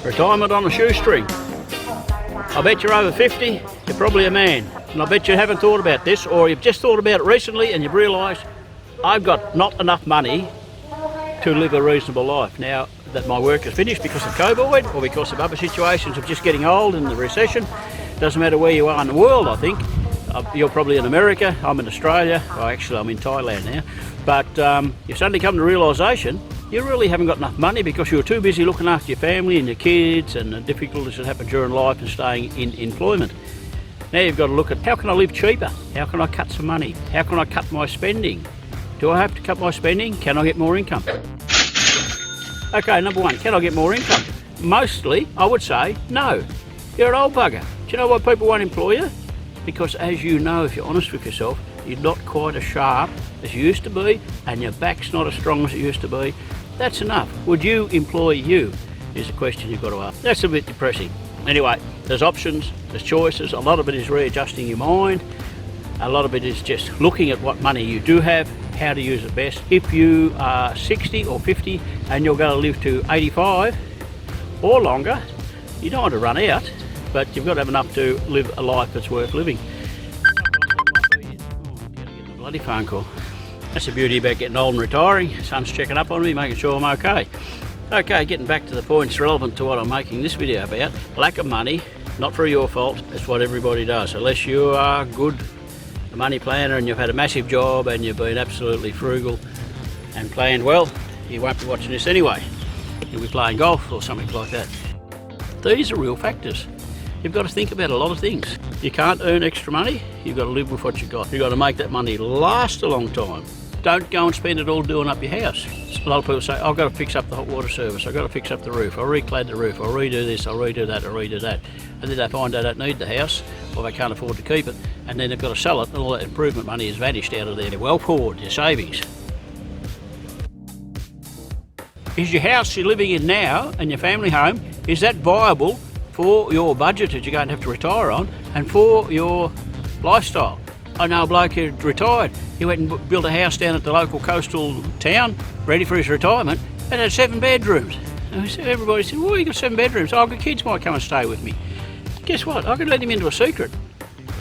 Retirement on a shoestring. I bet you're over 50, you're probably a man. And I bet you haven't thought about this, or you've just thought about it recently and you've realised, I've got not enough money to live a reasonable life. Now that my work is finished because of COVID or because of other situations of just getting old and the recession, doesn't matter where you are in the world, I think. You're probably in America, I'm in Australia, well actually I'm in Thailand now, but you've suddenly come to the realisation you really haven't got enough money because you're too busy looking after your family and your kids and the difficulties that happen during life and staying in employment. Now you've got to look at, how can I live cheaper? How can I cut some money? How can I cut my spending? Do I have to cut my spending? Can I get more income? Okay, number one, can I get more income? Mostly, I would say, no. You're an old bugger. Do you know why people won't employ you? Because as you know, if you're honest with yourself, you're not quite as sharp as you used to be and your back's not as strong as it used to be. That's enough. Would you employ you? Is a question you've got to ask. That's a bit depressing. Anyway, there's options, there's choices. A lot of it is readjusting your mind. A lot of it is just looking at what money you do have, how to use it best. If you are 60 or 50 and you're going to live to 85 or longer, you don't want to run out, but you've got to have enough to live a life that's worth living. Getting a bloody phone call. That's the beauty about getting old and retiring. Son's checking up on me, making sure I'm okay. Okay, getting back to the points relevant to what I'm making this video about. Lack of money, not through your fault, it's what everybody does. Unless you are good, a money planner, and you've had a massive job and you've been absolutely frugal and planned well, you won't be watching this anyway. You'll be playing golf or something like that. These are real factors. You've got to think about a lot of things. You can't earn extra money, you've got to live with what you've got. You've got to make that money last a long time. Don't go and spend it all doing up your house. A lot of people say, I've got to fix up the hot water service, I've got to fix up the roof, I'll reclad the roof, I'll redo this, I'll redo that, I'll redo that. And then they find they don't need the house, or they can't afford to keep it, and then they've got to sell it, and all that improvement money has vanished out of their wealth hoard, your savings. Is your house you're living in now, and your family home, is that viable for your budget that you're going to have to retire on, and for your lifestyle? I know a bloke who retired. He went and built a house down at the local coastal town, ready for his retirement, and had 7 bedrooms. And everybody said, well, you got 7 bedrooms. Oh, the kids might come and stay with me. Guess what? I could let him into a secret.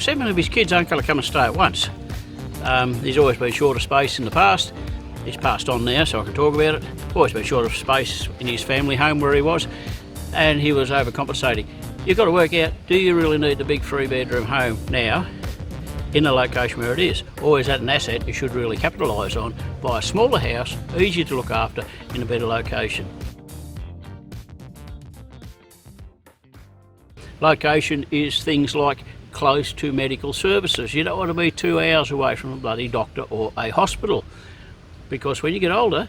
7 of his kids aren't going to come and stay at once. He's always been short of space in the past. He's passed on now, so I can talk about it. Always been short of space in his family home where he was, and he was overcompensating. You've got to work out, do you really need the big 3-bedroom home now in the location where it is? Or is that an asset you should really capitalise on? Buy a smaller house, easier to look after, in a better location. Location is things like close to medical services. You don't want to be 2 hours away from a bloody doctor or a hospital, because when you get older,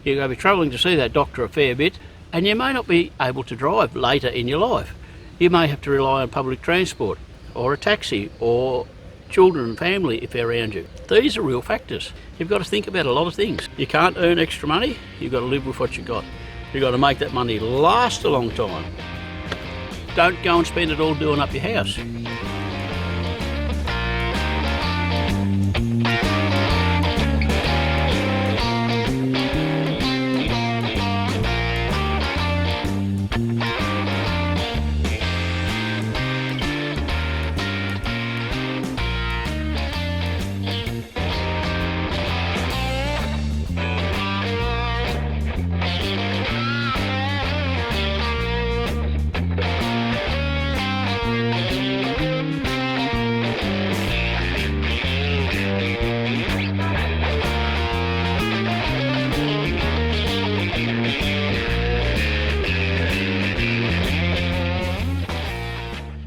you're going to be travelling to see that doctor a fair bit, and you may not be able to drive later in your life. You may have to rely on public transport, or a taxi, or children and family if they're around you. These are real factors. You've got to think about a lot of things. You can't earn extra money, you've got to live with what you've got. You've got to make that money last a long time. Don't go and spend it all doing up your house.